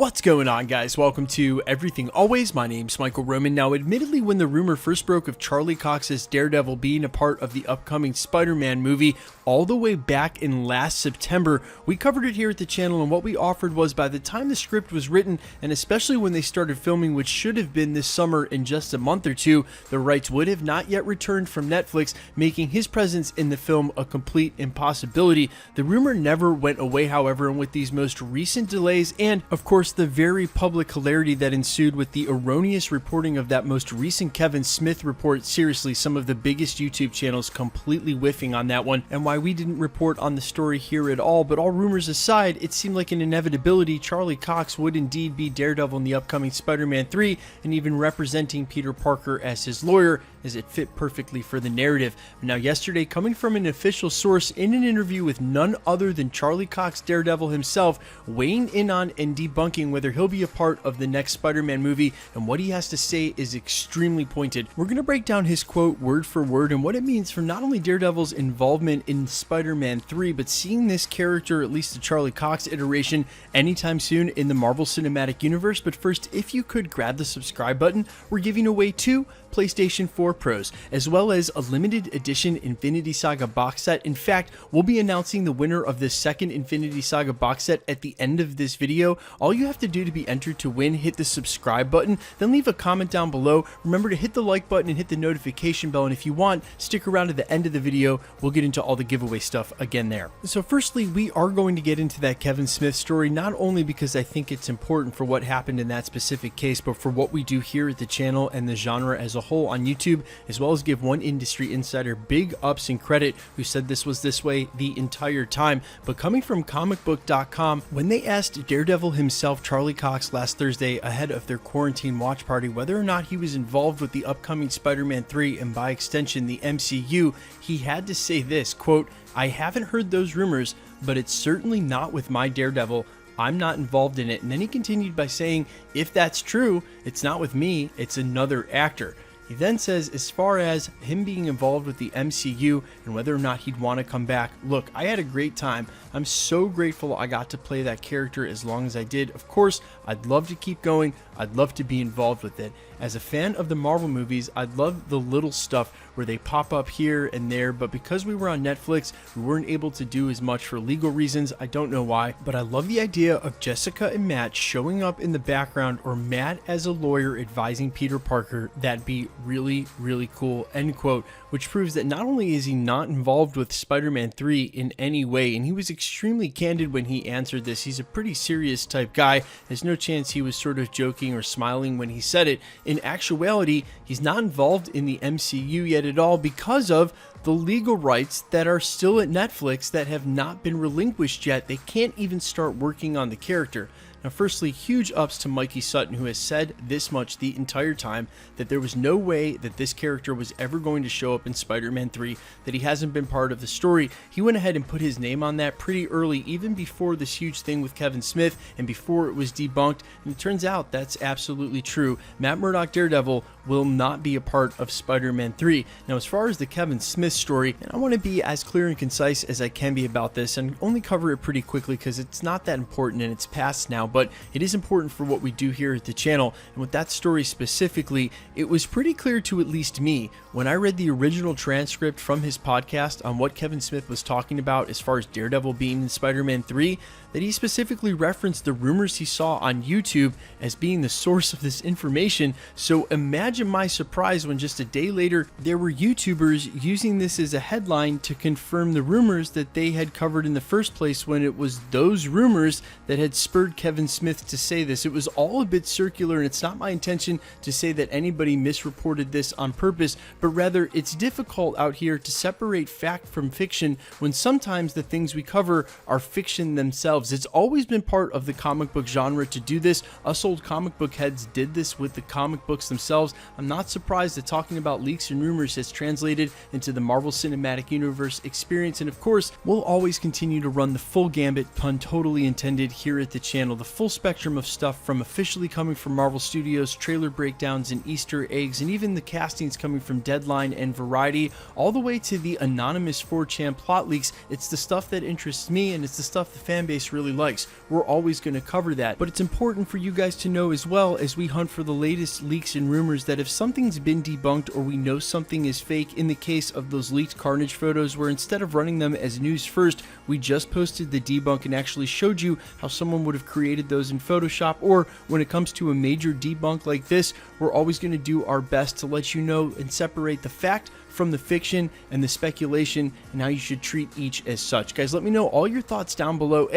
What's going on, guys? Welcome to Everything Always. My name's Michael Roman. Now, admittedly, when the rumor first broke of Charlie Cox's Daredevil being a part of the upcoming Spider-Man movie all the way back in last September, we covered it here at the channel, and what we offered was, by the time the script was written, and especially when they started filming, which should have been this summer in just a month or two, the rights would have not yet returned from Netflix, making his presence in the film a complete impossibility. The rumor never went away, however, and with these most recent delays and, of course, the very public hilarity that ensued with the erroneous reporting of that most recent Kevin Smith report, seriously, some of the biggest YouTube channels completely whiffing on that one, and why we didn't report on the story here at all. But all rumors aside, it seemed like an inevitability. Charlie Cox would indeed be Daredevil in the upcoming Spider-Man 3, and even representing Peter Parker as his lawyer, as it fit perfectly for the narrative. Now, yesterday, coming from an official source in an interview with none other than Charlie Cox Daredevil himself, weighing in on and debunking whether he'll be a part of the next Spider-Man movie, and what he has to say is extremely pointed. We're going to break down his quote word for word and what it means for not only Daredevil's involvement in Spider-Man 3, but seeing this character, at least the Charlie Cox iteration, anytime soon in the Marvel Cinematic Universe. But first, if you could grab the subscribe button, we're giving away 2 PlayStation 4 Pros, as well as a limited edition Infinity Saga box set. In fact, we'll be announcing the winner of this second Infinity Saga box set at the end of this video. All you have to do to be entered to win, hit the subscribe button, then leave a comment down below. Remember to hit the like button and hit the notification bell, and if you want, stick around to the end of the video. We'll get into all the giveaway stuff again there. So firstly, we are going to get into that Kevin Smith story, not only because I think it's important for what happened in that specific case, but for what we do here at the channel and the genre as a whole on YouTube, as well as give one industry insider big ups and credit who said this was this way the entire time. But coming from comicbook.com, when they asked Daredevil himself, Charlie Cox, last Thursday ahead of their quarantine watch party whether or not he was involved with the upcoming Spider-Man 3 and by extension the MCU, he had to say this, quote, "I haven't heard those rumors, but it's certainly not with my Daredevil. I'm not involved in it." And then he continued by saying, if that's true, it's not with me, it's another actor. He then says, as far as him being involved with the MCU and whether or not he'd want to come back, look, I had a great time. I'm so grateful I got to play that character as long as I did. Of course, I'd love to keep going. I'd love to be involved with it. As a fan of the Marvel movies, I'd love the little stuff where they pop up here and there, but because we were on Netflix, we weren't able to do as much for legal reasons. I don't know why, but I love the idea of Jessica and Matt showing up in the background, or Matt as a lawyer advising Peter Parker. That'd be really, really cool, end quote, which proves that not only is he not involved with Spider-Man 3 in any way, and he was extremely candid when he answered this. He's a pretty serious type guy. There's no chance he was sort of joking or smiling when he said it. In actuality, he's not involved in the MCU yet at all because of the legal rights that are still at Netflix that have not been relinquished yet. They can't even start working on the character. Now, firstly, huge ups to Mikey Sutton, who has said this much the entire time, that there was no way that this character was ever going to show up in Spider-Man 3, that he hasn't been part of the story. He went ahead and put his name on that pretty early, even before this huge thing with Kevin Smith and before it was debunked, and it turns out that's absolutely true. Matt Murdock Daredevil will not be a part of Spider-Man 3. Now, as far as the Kevin Smith story, and I want to be as clear and concise as I can be about this and only cover it pretty quickly because it's not that important and it's past now, but it is important for what we do here at the channel. And with that story specifically, it was pretty clear to at least me when I read the original transcript from his podcast on what Kevin Smith was talking about as far as Daredevil being in Spider-Man 3, that he specifically referenced the rumors he saw on YouTube as being the source of this information. So imagine my surprise when just a day later there were YouTubers using this as a headline to confirm the rumors that they had covered in the first place, when it was those rumors that had spurred Kevin Smith to say this. It was all a bit circular, and it's not my intention to say that anybody misreported this on purpose, but rather it's difficult out here to separate fact from fiction when sometimes the things we cover are fiction themselves. It's always been part of the comic book genre to do this. Us old comic book heads did this with the comic books themselves. I'm not surprised that talking about leaks and rumors has translated into the Marvel Cinematic Universe experience, and of course, we'll always continue to run the full gambit, pun totally intended, here at the channel. The full spectrum of stuff from officially coming from Marvel Studios, trailer breakdowns and Easter eggs, and even the castings coming from Deadline and Variety, all the way to the anonymous 4chan plot leaks. It's the stuff that interests me, and it's the stuff the fan base really likes. We're always going to cover that, but it's important for you guys to know as well, as we hunt for the latest leaks and rumors, that if something's been debunked or we know something is fake, in the case of those leaked Carnage photos, where instead of running them as news first, we just posted the debunk and actually showed you how someone would have created those in Photoshop. Or when it comes to a major debunk like this, we're always going to do our best to let you know and separate the fact from the fiction and the speculation, and how you should treat each as such. Guys, let me know all your thoughts down below.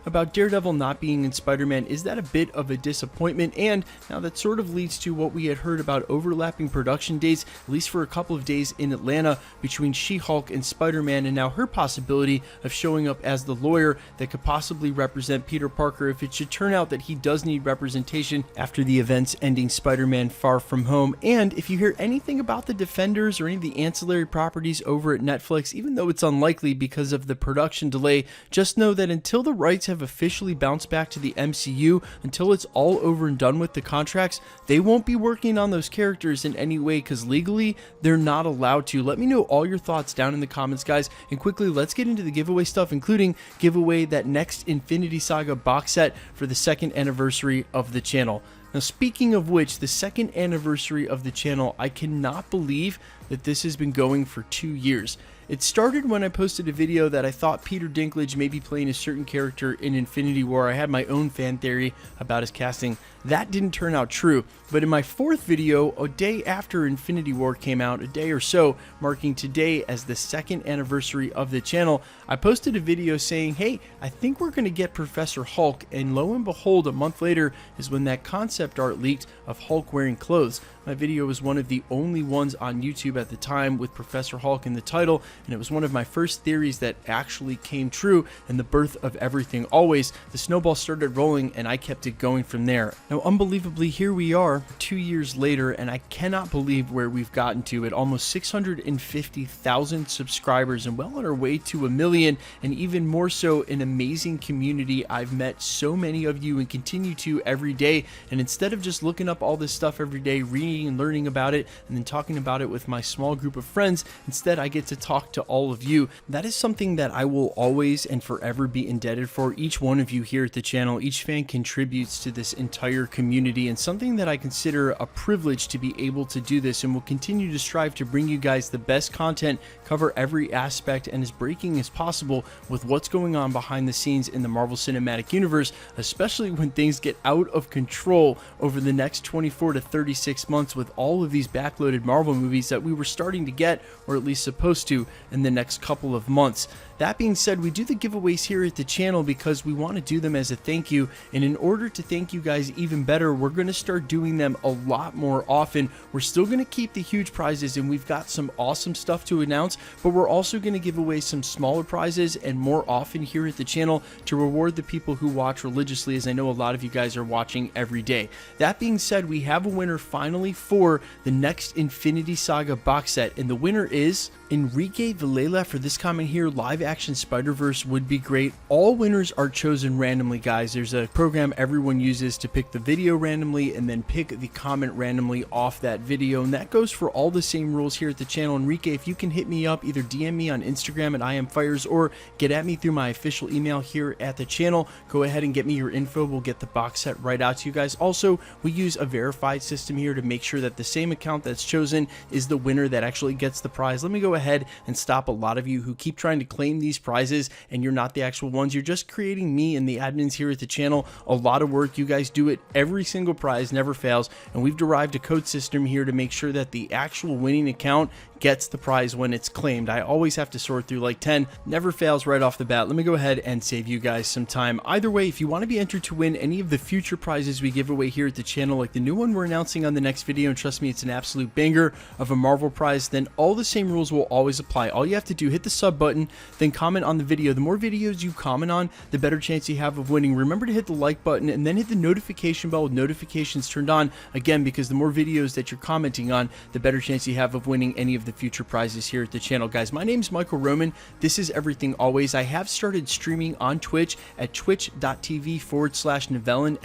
About Daredevil not being in Spider-Man, is that a bit of a disappointment? And now that sort of leads to what we had heard about overlapping production dates, at least for a couple of days in Atlanta, between She-Hulk and Spider-Man, and now her possibility of showing up as the lawyer that could possibly represent Peter Parker if it should turn out that he does need representation after the events ending Spider-Man Far From Home. And if you hear anything about the Defenders or any of the ancillary properties over at Netflix, even though it's unlikely because of the production delay, just know that until the rights have officially bounced back to the MCU, until it's all over and done with the contracts, they won't be working on those characters in any way, because legally they're not allowed to. Let me know all your thoughts down in the comments, guys, and quickly let's get into the giveaway stuff, including give away that next Infinity Saga box set for the 2nd anniversary of the channel. Now, speaking of which, the 2nd anniversary of the channel, I cannot believe that this has been going for 2 years. It started when I posted a video that I thought Peter Dinklage may be playing a certain character in Infinity War. I had my own fan theory about his casting. That didn't turn out true, but in my 4th video, a day after Infinity War came out, a day or so, marking today as the 2nd anniversary of the channel, I posted a video saying, hey, I think we're going to get Professor Hulk, and lo and behold, a month later is when that concept art leaked of Hulk wearing clothes. My video was one of the only ones on YouTube at the time with Professor Hulk in the title, and it was one of my first theories that actually came true, and the birth of everything always. The snowball started rolling, and I kept it going from there. Now, unbelievably, here we are 2 years later, and I cannot believe where we've gotten to at almost 650,000 subscribers, and well on our way to 1 million, and even more so, an amazing community. I've met so many of you and continue to every day, and instead of just looking up all this stuff every day, reading and learning about it, and then talking about it with my small group of friends, instead I get to talk to all of you. That is something that I will always and forever be indebted for. Each one of you here at the channel, each fan contributes to this entire community, and something that I consider a privilege to be able to do this, and will continue to strive to bring you guys the best content, cover every aspect, and as breaking as possible with what's going on behind the scenes in the Marvel Cinematic Universe, especially when things get out of control over the next 24 to 36 months with all of these backloaded Marvel movies that we were starting to get, or at least supposed to, in the next couple of months. That being said, we do the giveaways here at the channel because we want to do them as a thank you, and in order to thank you guys even better, we're going to start doing them a lot more often. We're still going to keep the huge prizes, and we've got some awesome stuff to announce, but we're also going to give away some smaller prizes and more often here at the channel to reward the people who watch religiously, as I know a lot of you guys are watching every day. That being said, we have a winner finally for the next Infinity Saga box set, and the winner is Enrique Villela. For this comment here, live action Spider-Verse would be great. All winners are chosen randomly, guys. There's a program everyone uses to pick the video randomly and then pick the comment randomly off that video, and that goes for all the same rules here at the channel. Enrique, if you can hit me up, either DM me on Instagram at IamFires or get at me through my official email here at the channel, go ahead and get me your info. We'll get the box set right out to you guys. Also, we use a verified system here to make sure that the same account that's chosen is the winner that actually gets the prize. Let me go ahead and stop a lot of you who keep trying to claim these prizes and you're not the actual ones. You're just creating me and the admins here at the channel a lot of work. You guys do it. Every single prize never fails, and we've derived a code system here to make sure that the actual winning account gets the prize when it's claimed. I always have to sort through like 10, never fails right off the bat. Let me go ahead and save you guys some time. Either way, if you want to be entered to win any of the future prizes we give away here at the channel, like the new one we're announcing on the next video, and trust me, it's an absolute banger of a Marvel prize, then all the same rules will always apply. All you have to do, hit the sub button, then comment on the video. The more videos you comment on, the better chance you have of winning. Remember to hit the like button and then hit the notification bell with notifications turned on, again, because the more videos that you're commenting on, the better chance you have of winning any of the future prizes here at the channel. Guys, my name's Michael Roman. This is Everything Always. I have started streaming on Twitch at twitch.tv/Nvellen,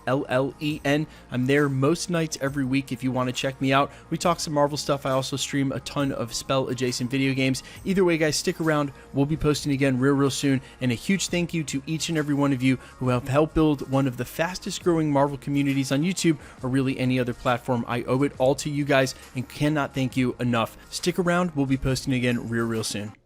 NVELLEN. I'm there most nights every week if you want to check me out. We talk some Marvel stuff. I also stream a ton of spell adjacent video games. Either way, guys, stick around. We'll be posting again real soon. And a huge thank you to each and every one of you who have helped build one of the fastest growing Marvel communities on YouTube or really any other platform. I owe it all to you guys and cannot thank you enough. Stick around. We'll be posting again real soon.